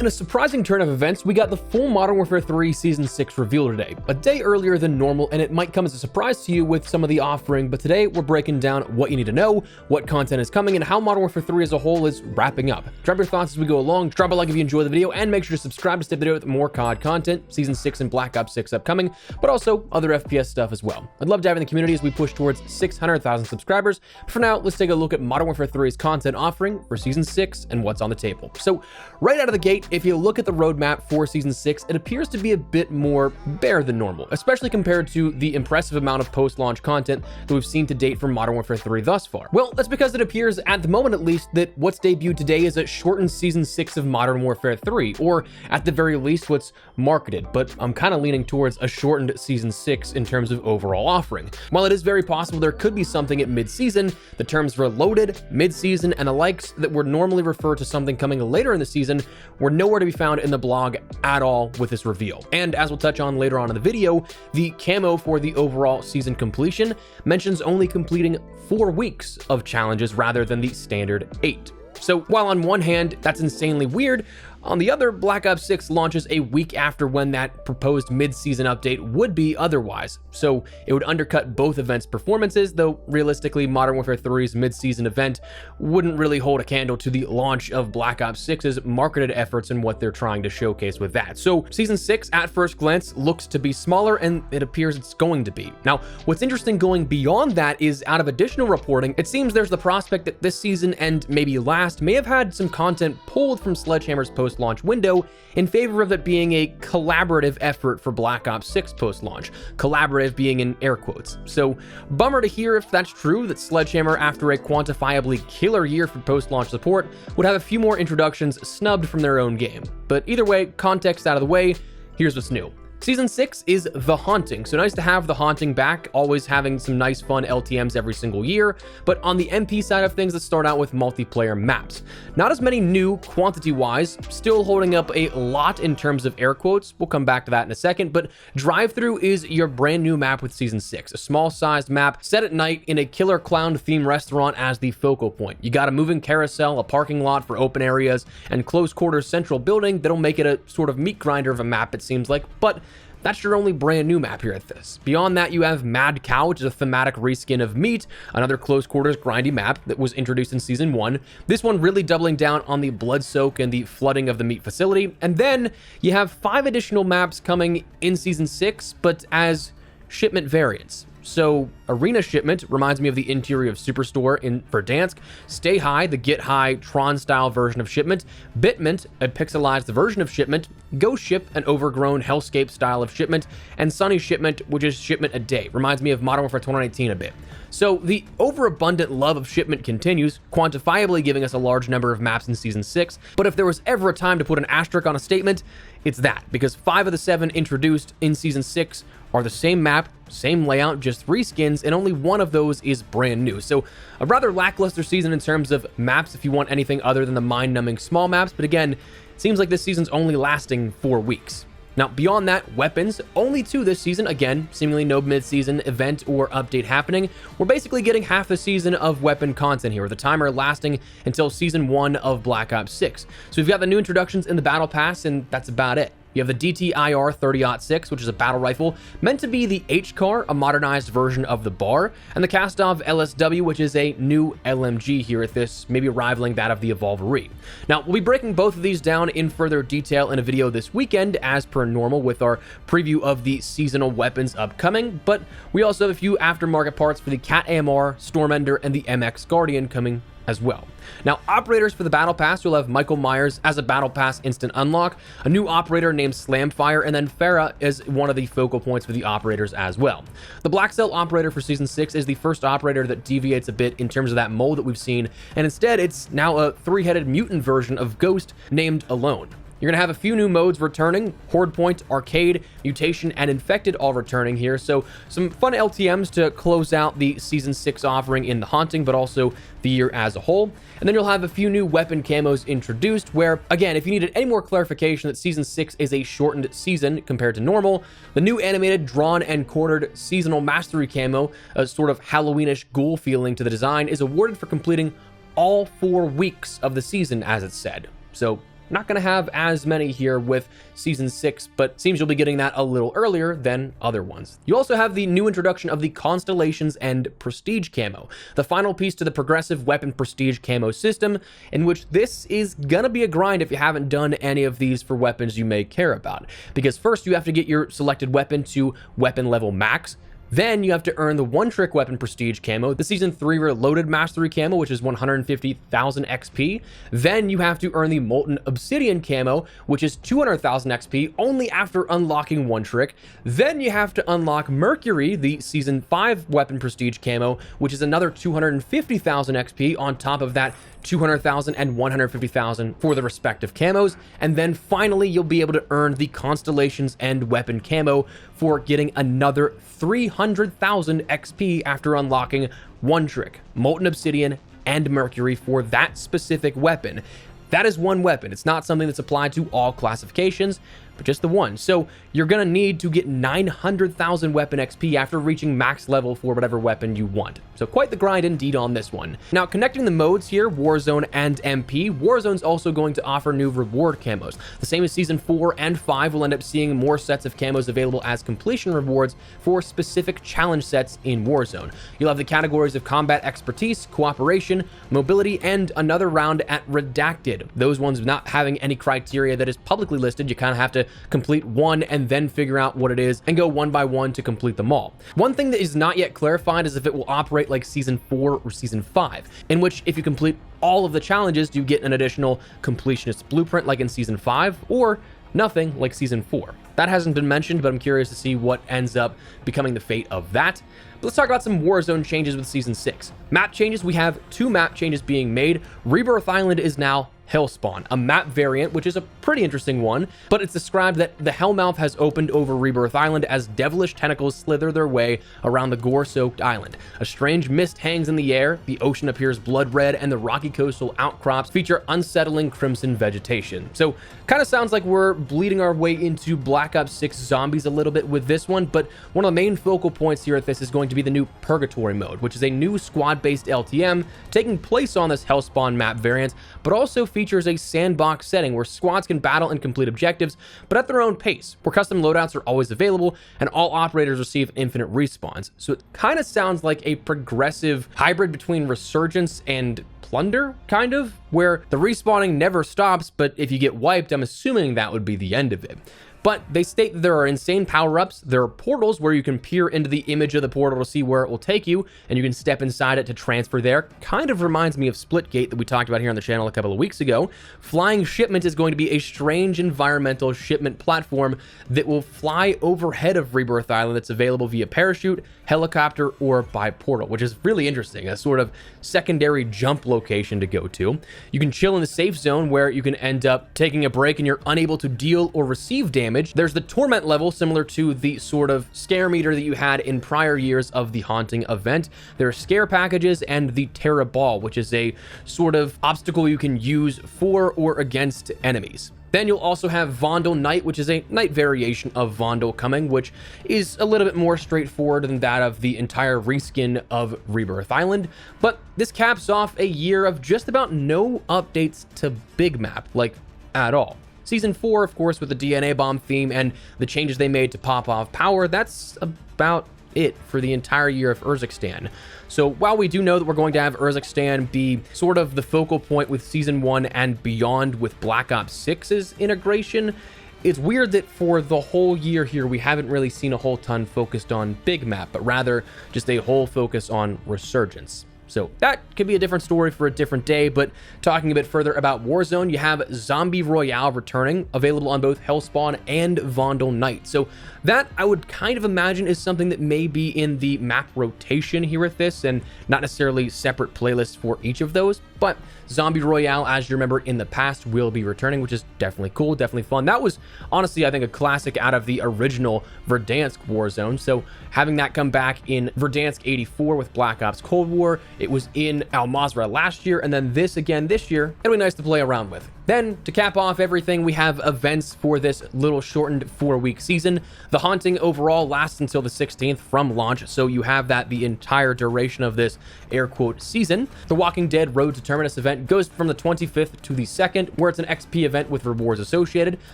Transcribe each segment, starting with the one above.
In a surprising turn of events, we got the full Modern Warfare 3 Season 6 reveal today, a day earlier than normal, and it might come as a surprise to you with some of the offering, but today we're breaking down what you need to know, what content is coming, and how Modern Warfare 3 as a whole is wrapping up. Drop your thoughts as we go along, drop a like if you enjoy the video, and make sure to subscribe to stay up to date with more COD content, Season 6 and Black Ops 6 upcoming, but also other FPS stuff as well. I'd love to have you in the community as we push towards 600,000 subscribers, but for now, let's take a look at Modern Warfare 3's content offering for Season 6 and what's on the table. So, right out of the gate, if you look at the roadmap for Season 6, it appears to be a bit more bare than normal, especially compared to the impressive amount of post-launch content that we've seen to date from Modern Warfare 3 thus far. Well, that's because it appears, at the moment at least, that what's debuted today is a shortened Season 6 of Modern Warfare 3, or at the very least what's marketed, but I'm kind of leaning towards a shortened Season 6 in terms of overall offering. While it is very possible there could be something at mid-season, the terms reloaded, mid-season, and the likes that would normally refer to something coming later in the season were nowhere to be found in the blog at all with this reveal. And as we'll touch on later on in the video, the camo for the overall season completion mentions only completing 4 weeks of challenges rather than the standard 8. So while on one hand, that's insanely weird, on the other, Black Ops 6 launches a week after when that proposed mid-season update would be otherwise, so it would undercut both events' performances, though realistically, Modern Warfare 3's mid-season event wouldn't really hold a candle to the launch of Black Ops 6's marketed efforts and what they're trying to showcase with that. So Season 6, at first glance, looks to be smaller, and it appears it's going to be. Now, what's interesting going beyond that is, out of additional reporting, it seems there's the prospect that this season and maybe last may have had some content pulled from Sledgehammer's post-launch window in favor of it being a collaborative effort for Black Ops 6 post-launch, collaborative being in air quotes. So bummer to hear if that's true, that Sledgehammer, after a quantifiably killer year for post-launch support, would have a few more introductions snubbed from their own game. But either way, context out of the way, here's what's new. Season 6 is The Haunting, so nice to have The Haunting back, always having some nice fun LTMs every single year, but on the MP side of things, let's start out with multiplayer maps. Not as many new quantity-wise, still holding up a lot in terms of air quotes, we'll come back to that in a second, but Drive-Thru is your brand new map with Season 6, a small-sized map set at night in a killer clown-themed restaurant as the focal point. You got a moving carousel, a parking lot for open areas, and close-quarters central building that'll make it a sort of meat grinder of a map, it seems like, but that's your only brand new map here at this. Beyond that, you have Mad Cow, which is a thematic reskin of Meat, another close quarters grindy map that was introduced in Season 1. This one really doubling down on the blood soak and the flooding of the meat facility. And then you have 5 additional maps coming in Season 6, but as shipment variants. So, Arena Shipment reminds me of the interior of Superstore in Verdansk, Stay High, the Get High Tron-style version of Shipment, Bitment, a pixelized version of Shipment, Ghost Ship, an overgrown Hellscape style of Shipment, and Sunny Shipment, which is Shipment a Day. Reminds me of Modern Warfare 2019 a bit. So, the overabundant love of Shipment continues, quantifiably giving us a large number of maps in Season 6, but if there was ever a time to put an asterisk on a statement, it's that, because 5 of the 7 introduced in Season 6 are the same map, same layout, just 3 skins, and only 1 of those is brand new. So a rather lackluster season in terms of maps if you want anything other than the mind-numbing small maps, but again, it seems like this season's only lasting 4 weeks. Now, beyond that, weapons, only 2 this season, again, seemingly no mid-season event or update happening. We're basically getting half the season of weapon content here, with the timer lasting until Season 1 of Black Ops 6. So we've got the new introductions in the Battle Pass, and that's about it. You have the DTIR 30-06, which is a battle rifle, meant to be the H-Car, a modernized version of the BAR, and the Kastov LSW, which is a new LMG here at this, maybe rivaling that of the Evolvery. Now, we'll be breaking both of these down in further detail in a video this weekend, as per normal, with our preview of the seasonal weapons upcoming, but we also have a few aftermarket parts for the Cat AMR, Stormender, and the MX Guardian coming as well. Now, operators for the Battle Pass, you'll have Michael Myers as a Battle Pass instant unlock, a new operator named Slamfire, and then Farah is one of the focal points for the operators as well. The Black Cell operator for Season 6 is the first operator that deviates a bit in terms of that mold that we've seen, and instead it's now a 3-headed mutant version of Ghost named Alone. You're going to have a few new modes returning, Horde Point, Arcade, Mutation, and Infected all returning here, so some fun LTMs to close out the Season 6 offering in The Haunting, but also the year as a whole. And then you'll have a few new weapon camos introduced, where, again, if you needed any more clarification that Season 6 is a shortened season compared to normal, the new animated, drawn, and quartered Seasonal Mastery camo, a sort of Halloweenish ghoul feeling to the design, is awarded for completing all 4 weeks of the season, as it's said. So not going to have as many here with Season 6, but seems you'll be getting that a little earlier than other ones. You also have the new introduction of the Constellations and Prestige Camo, the final piece to the progressive weapon Prestige Camo system, in which this is going to be a grind if you haven't done any of these for weapons you may care about. Because first you have to get your selected weapon to weapon level max. Then you have to earn the one-trick weapon Prestige Camo, the Season 3 Reloaded Mastery Camo, which is 150,000 XP. Then you have to earn the Molten Obsidian Camo, which is 200,000 XP, only after unlocking one trick. Then you have to unlock Mercury, the Season 5 weapon Prestige Camo, which is another 250,000 XP on top of that 200,000 and 150,000 for the respective camos. And then finally, you'll be able to earn the Constellations and Weapon Camo for getting another 300,000 XP after unlocking one trick, Molten Obsidian and Mercury for that specific weapon. That is one weapon. It's not something that's applied to all classifications, but just the one. So you're going to need to get 900,000 weapon XP after reaching max level for whatever weapon you want. So quite the grind indeed on this one. Now, connecting the modes here, Warzone and MP, Warzone's also going to offer new reward camos. The same as Season 4 and 5 will end up seeing more sets of camos available as completion rewards for specific challenge sets in Warzone. You'll have the categories of combat expertise, cooperation, mobility, and another round at redacted. Those ones not having any criteria that is publicly listed. You kind of have to complete one and then figure out what it is and go one by one to complete them all. One thing that is not yet clarified is if it will operate like Season 4 or Season 5, in which if you complete all of the challenges, you get an additional completionist blueprint like in Season 5, or nothing like Season 4. That hasn't been mentioned, but I'm curious to see what ends up becoming the fate of that. But let's talk about some Warzone changes with Season 6. Map changes, we have 2 map changes being made. Rebirth Island is now Hellspawn, a map variant, which is a pretty interesting one, but it's described that the Hellmouth has opened over Rebirth Island as devilish tentacles slither their way around the gore-soaked island. A strange mist hangs in the air, the ocean appears blood red, and the rocky coastal outcrops feature unsettling crimson vegetation. So, kind of sounds like we're bleeding our way into Black Ops 6 zombies a little bit with this one, but one of the main focal points here at this is going to be the new Purgatory mode, which is a new squad-based LTM taking place on this Hellspawn map variant, but also features a sandbox setting where squads can battle and complete objectives, but at their own pace, where custom loadouts are always available and all operators receive infinite respawns. So it kind of sounds like a progressive hybrid between Resurgence and Plunder, kind of, where the respawning never stops, but if you get wiped, I'm assuming that would be the end of it. But they state that there are insane power-ups, there are portals where you can peer into the image of the portal to see where it will take you, and you can step inside it to transfer there. Kind of reminds me of Splitgate that we talked about here on the channel a couple of weeks ago. Flying Shipment is going to be a strange environmental shipment platform that will fly overhead of Rebirth Island that's available via parachute, helicopter, or by portal, which is really interesting, a sort of secondary jump location to go to. You can chill in the safe zone where you can end up taking a break and you're unable to deal or receive damage. There's the Torment level, similar to the sort of scare meter that you had in prior years of the Haunting event. There are scare packages and the Terra Ball, which is a sort of obstacle you can use for or against enemies. Then you'll also have Vondel Night, which is a night variation of Vondel coming, which is a little bit more straightforward than that of the entire reskin of Rebirth Island. But this caps off a year of just about no updates to Big Map, like at all. Season 4, of course, with the DNA bomb theme and the changes they made to pop off power, that's about it for the entire year of Urzikstan. So while we do know that we're going to have Urzikstan be sort of the focal point with Season 1 and beyond with Black Ops 6's integration, it's weird that for the whole year here, we haven't really seen a whole ton focused on Big Map, but rather just a whole focus on Resurgence. So that could be a different story for a different day, but talking a bit further about Warzone, you have Zombie Royale returning, available on both Hellspawn and Vondel Night. So that, I would kind of imagine, is something that may be in the map rotation here with this, and not necessarily separate playlists for each of those, but Zombie Royale, as you remember in the past, will be returning, which is definitely cool, definitely fun. That was, honestly, I think, a classic out of the original Verdansk Warzone, so having that come back in Verdansk 84 with Black Ops Cold War It was in Al Mazrah last year, and then this again this year. It'll be nice to play around with. Then, to cap off everything, we have events for this little shortened 4-week season. The Haunting overall lasts until the 16th from launch, so you have that the entire duration of this air quote season. The Walking Dead Road to Terminus event goes from the 25th to the 2nd, where it's an XP event with rewards associated.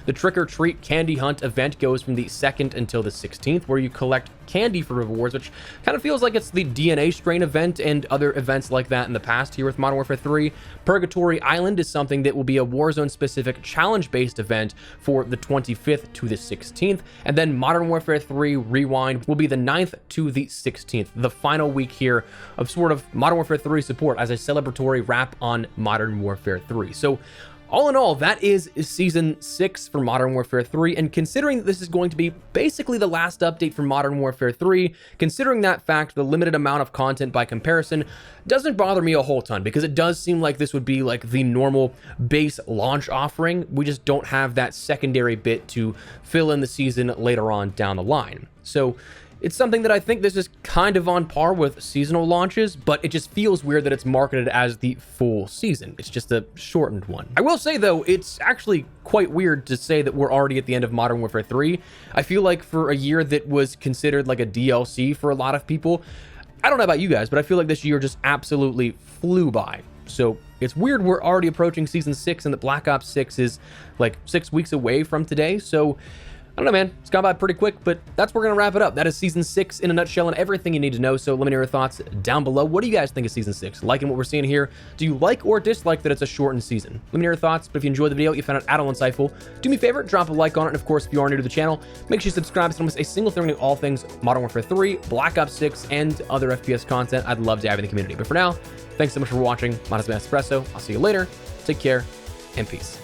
The Trick or Treat Candy Hunt event goes from the 2nd until the 16th, where you collect candy for rewards, which kind of feels like it's the DNA strain event and other events like that in the past here with Modern Warfare 3. Purgatory Island is something that will be a Warzone specific challenge based event for the 25th to the 16th, and then Modern Warfare 3 Rewind will be the 9th to the 16th, the final week here of sort of Modern Warfare 3 support as a celebratory wrap on Modern Warfare 3. So all in all, that is Season 6 for Modern Warfare 3, and considering that this is going to be basically the last update for Modern Warfare 3, considering that fact, the limited amount of content by comparison doesn't bother me a whole ton, because it does seem like this would be like the normal base launch offering. We just don't have that secondary bit to fill in the season later on down the line. So it's something that I think this is kind of on par with seasonal launches, but it just feels weird that it's marketed as the full season. It's just a shortened one. I will say, though, it's actually quite weird to say that we're already at the end of Modern Warfare 3. I feel like for a year that was considered like a DLC for a lot of people, I don't know about you guys, but I feel like this year just absolutely flew by. So it's weird we're already approaching Season 6 and that Black Ops 6 is like 6 weeks away from today. So I don't know, man. It's gone by pretty quick, but that's where we're going to wrap it up. That is Season 6 in a nutshell and everything you need to know. So let me know your thoughts down below. What do you guys think of Season 6? Liking what we're seeing here? Do you like or dislike that it's a shortened season? Let me know your thoughts. But if you enjoyed the video, you found it at all insightful, do me a favor, drop a like on it. And of course, if you are new to the channel, make sure you subscribe so you don't miss a single thing to all things Modern Warfare 3, Black Ops 6, and other FPS content. I'd love to have in the community. But for now, thanks so much for watching. My name is Espresso. I'll see you later. Take care and peace.